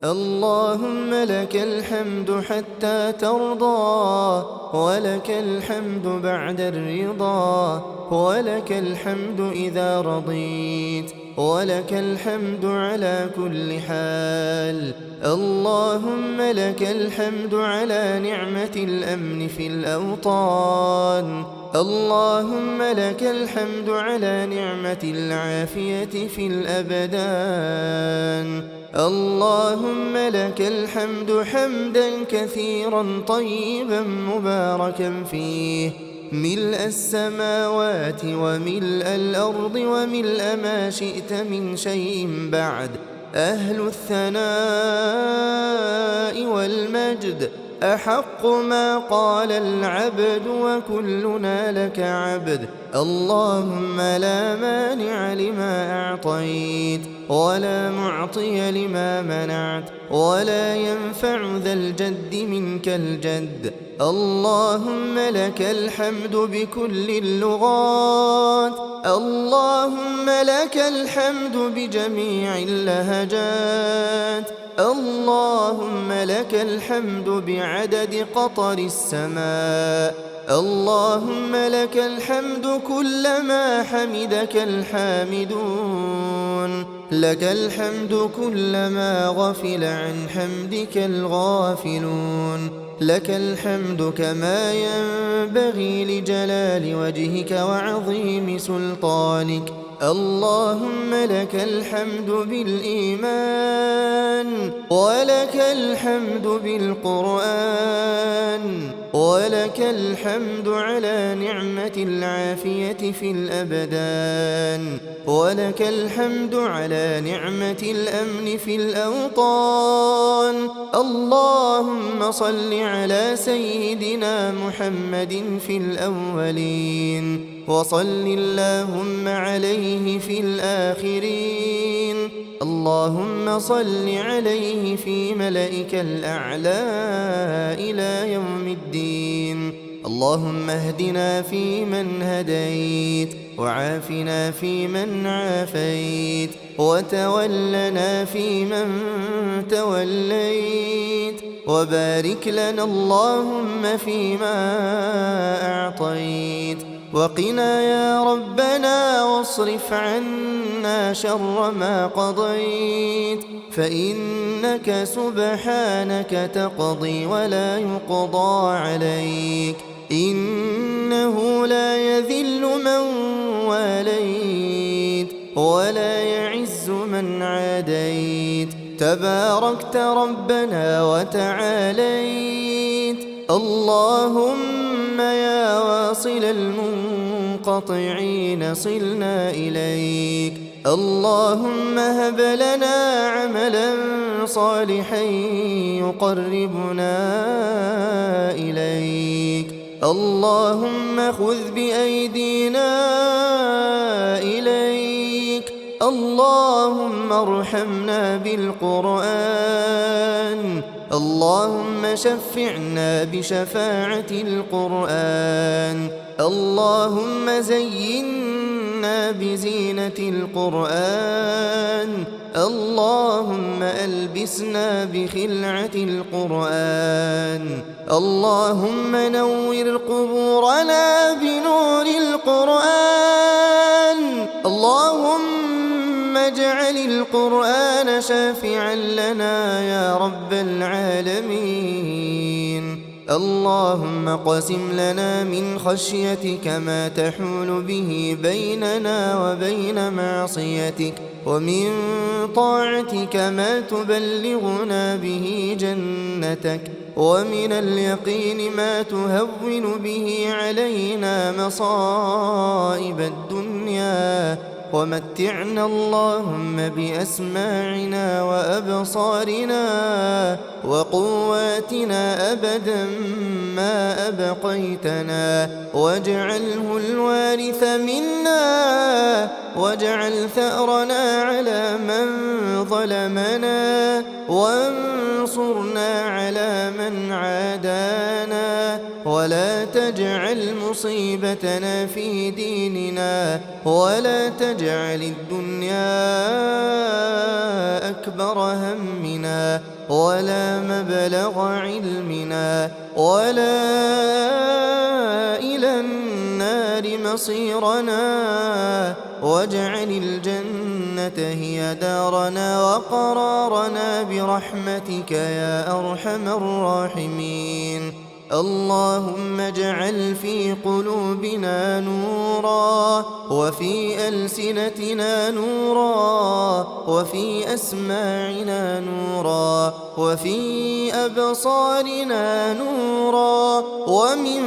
اللهم لك الحمد حتى ترضى، ولك الحمد بعد الرضا، ولك الحمد إذا رضيت، ولك الحمد على كل حال. اللهم لك الحمد على نعمة الأمن في الأوطان، اللهم لك الحمد على نعمة العافية في الأبدان، اللهم لك الحمد حمدا كثيرا طيبا مباركا فيه، ملء السماوات وملء الأرض وملء ما شئت من شيء بعد. أهل الثناء والمجد أحق ما قال العبد وكلنا لك عبد. اللهم لا مانع لما أعطيت، ولا معطي لما منعت، ولا ينفع ذا الجد منك الجد. اللهم لك الحمد بكل اللغات، اللهم لك الحمد بجميع اللهجات، اللهم لك الحمد بعدد قطر السماء، اللهم لك الحمد كلما حمدك الحامدون، لك الحمد كلما غفل عن حمدك الغافلون، لك الحمد كما ينبغي لجلال وجهك وعظيم سلطانك. اللهم لك الحمد بالإيمان، ولك الحمد بالقرآن، ولك الحمد على نعمة العافية في الأبدان، ولك الحمد على نعمة الأمن في الأوطان. اللهم صل على سيدنا محمد في الأولين، وصل اللهم عليه في الآخرين. اللهم صل عليه في ملائك الأعلى إلى يوم الدين. اللهم اهدنا فيمن هديت، وعافنا فيمن عافيت، وتولنا فيمن توليت، وبارك لنا اللهم فيما أعطيت، وقنا يا ربنا واصرف عنا شر ما قضيت، فإنك سبحانك تقضي ولا يقضى عليك، إنه لا يذل من واليت ولا يعز من عاديت، تباركت ربنا وتعاليت. اللهم يا واصل المنقطعين صلنا إليك، اللهم هب لنا عملا صالحا يقربنا إليك، اللهم خذ بأيدينا إليك، اللهم ارحمنا بالقرآن، اللهم شفعنا بشفاعة القرآن، اللهم زينا بزينة القرآن، اللهم ألبسنا بخلعة القرآن، اللهم نور قبورنا بنور القرآن، اللهم اجعل القرآن شافعا لنا يا رب العالمين. اللهم قسم لنا من خشيتك ما تحول به بيننا وبين معصيتك، ومن طاعتك ما تبلغنا به جنتك، ومن اليقين ما تهون به علينا مصائب الدنيا، ومتعنا اللهم بأسماعنا وأبصارنا وقواتنا أبدا ما أبقيتنا، واجعله الوارث منا، واجعل ثأرنا على من ظلمنا، وانصرنا على من عادانا، ولا تجعل مصيبتنا في ديننا، ولا تجعل الدنيا أكبر أكبر همنا ولا مبلغ علمنا ولا إلى النار مصيرنا، واجعل الجنة هي دارنا وقرارنا برحمتك يا أرحم الراحمين. اللهم اجعل في قلوبنا نورا وفي ألسنتنا نورا وفي أسماعنا نورا وفي أبصارنا نورا ومن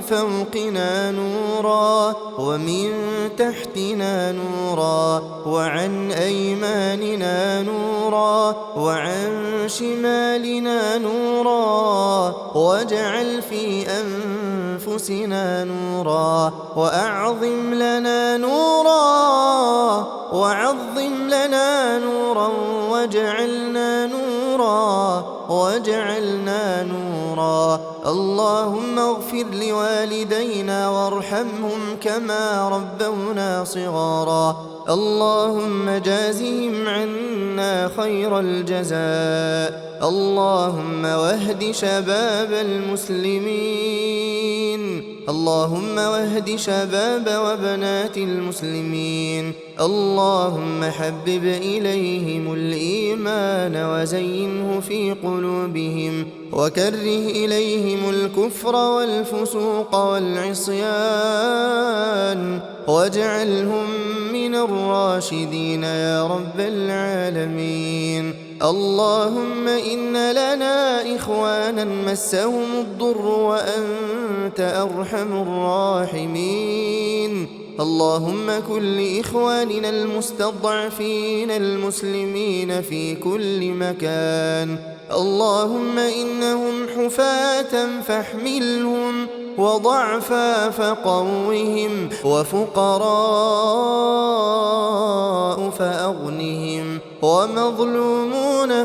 فوقنا نورا ومن تحتنا نورا وعن أيماننا نورا وعن شمالنا نورا، واجعل في أنفسنا نورا وأعظم لنا نورا واجعلنا نورا. اللهم اغفر لوالدينا وارحمهم كما ربونا صغارا. اللهم جازهم عنا خير الجزاء. اللهم واهد شباب المسلمين، اللهم واهد شباب وبنات المسلمين. اللهم حبب إليهم الإيمان وزينه في قلوبهم وكره إليهم الكفر والفسوق والعصيان واجعلهم من الراشدين يا رب العالمين. اللهم إن لنا إخوانا مسهم الضر وأنت أرحم الراحمين. اللهم كن لإخواننا المستضعفين المسلمين في كل مكان. اللهم إنهم حفاة فاحملهم وضعفا فقوهم وفقراء فأغنهم ومظلومون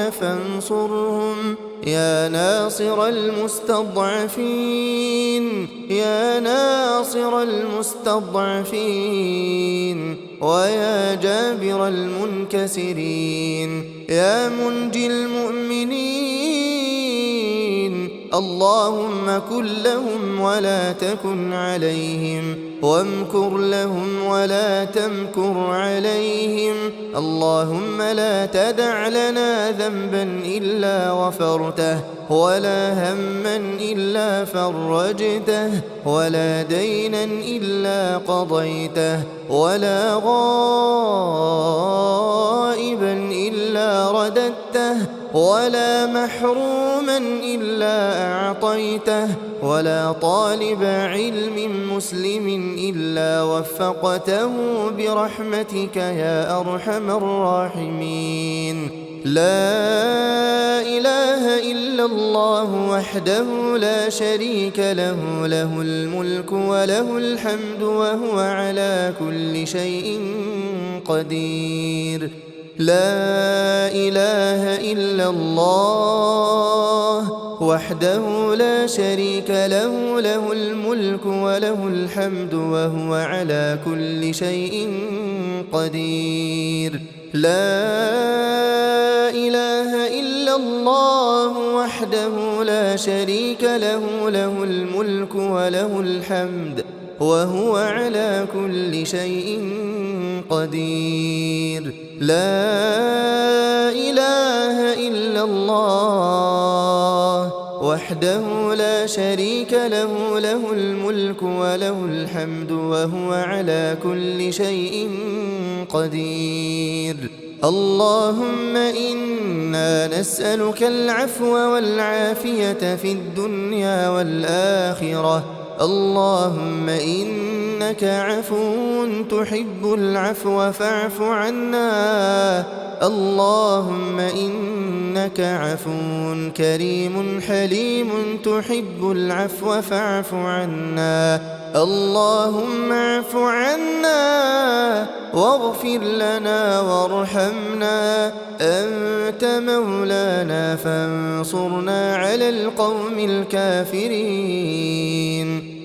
فانصرهم يا ناصر المستضعفين ويا جابر المنكسرين يا منجي المؤمنين. اللهم كن لهم ولا تكن عليهم وامكر لهم ولا تمكر عليهم. اللهم لا تدع لنا ذنبا إلا غفرته ولا هما إلا فرجته ولا دينا إلا قضيته ولا غائبا إلا رددته ولا محروما إلا أعطيته ولا طالب علم مسلم إلا وفقته برحمتك يا أرحم الراحمين. لا إله إلا الله وحده لا شريك له، له الملك وله الحمد وهو على كل شيء قدير. لا إله إلا الله وحده لا شريك له، له الملك وله الحمد وهو على كل شيء قدير. لا إله إلا الله وحده لا شريك له، له الملك وله الحمد وهو على كل شيء قدير. لا إله إلا الله وحده لا شريك له، له الملك وله الحمد وهو على كل شيء قدير. اللهم إنا نسألك العفو والعافية في الدنيا والآخرة. اللهم إنك عفو تحب العفو فاعف عنا. اللهم إنك عفو كريم حليم تحب العفو فاعف عنا. اللهم اعف عنا واغفر لنا وارحمنا. أنت مولانا فانصرنا على القوم الكافرين.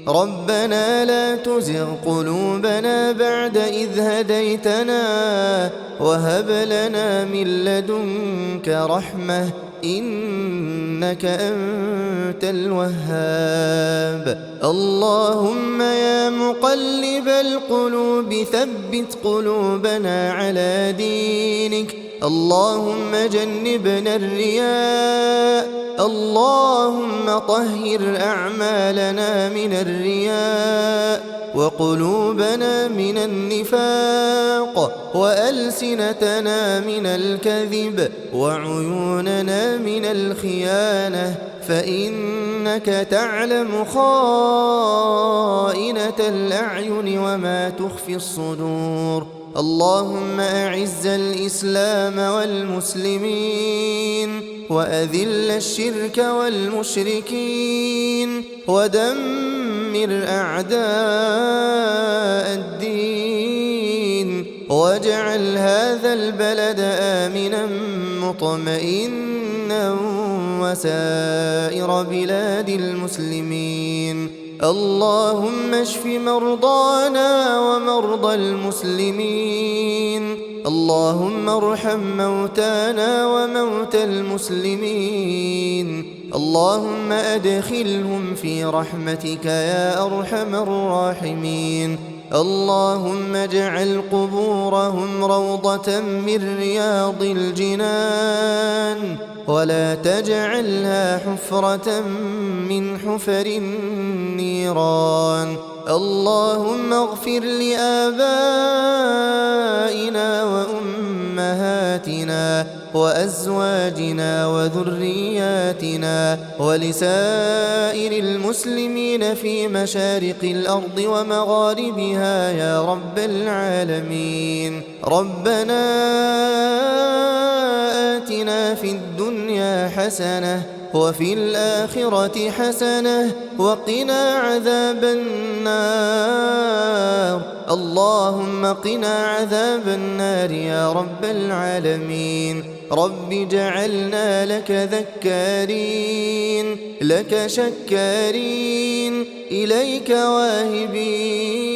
ربنا لا تزغ قلوبنا بعد إذ هديتنا وهب لنا من لدنك رحمة إنك أنت الوهاب. اللهم يا مقلب القلوب ثبت قلوبنا على دينك. اللهم جنبنا الرياء. اللهم طهر أعمالنا من الرياء وقلوبنا من النفاق وألسنتنا من الكذب وعيوننا من الخيانة فإنك تعلم خائنة الأعين وما تخفي الصدور. اللهم أعز الإسلام والمسلمين وأذل الشرك والمشركين ودمر أعداء الدين واجعل هذا البلد آمنا مطمئنا وسائر بلاد المسلمين. اللهم اشف مرضانا ومرضى المسلمين. اللهم ارحم موتانا وموتى المسلمين. اللهم أدخلهم في رحمتك يا أرحم الراحمين. اللهم اجعل قبورهم روضة من رياض الجنان ولا تجعلها حفرة من حفر النيران. اللهم اغفر لآبائنا وأمهاتنا وأزواجنا وذرياتنا ولسائر المسلمين في مشارق الأرض ومغاربها يا رب العالمين. ربنا آتنا في الدنيا حسنة وفي الآخرة حسنة وقنا عذاب النار. اللهم قنا عذاب النار يا رب العالمين. رب اجعلنا لك ذكارين لك شكارين إليك واهبين.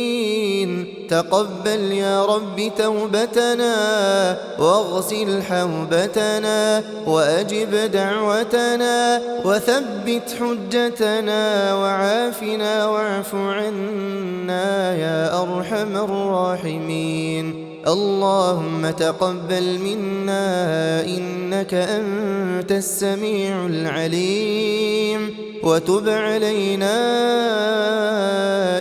تقبل يا رب توبتنا واغسل حوبتنا وأجب دعوتنا وثبت حجتنا وعافنا واعف عنا يا أرحم الراحمين. اللهم تقبل منا إنك أنت السميع العليم وتب علينا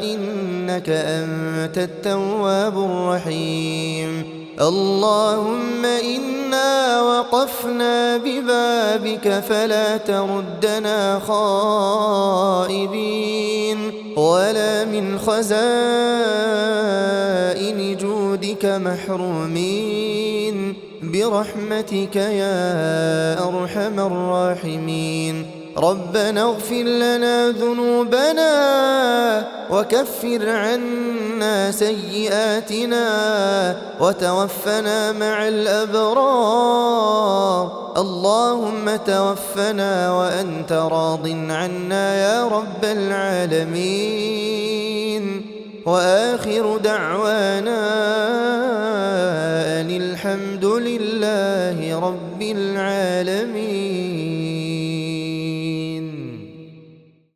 إنك أنت التواب الرحيم. اللهم إنا وقفنا ببابك فلا تردنا خائبين ولا من خزائن جودك محرومين برحمتك يا أرحم الراحمين. ربنا اغفر لنا ذنوبنا وكفر عنا سيئاتنا وتوفنا مع الأبرار. اللهم توفنا وأنت راض عنا يا رب العالمين. وآخر دعوانا أن الحمد لله رب العالمين.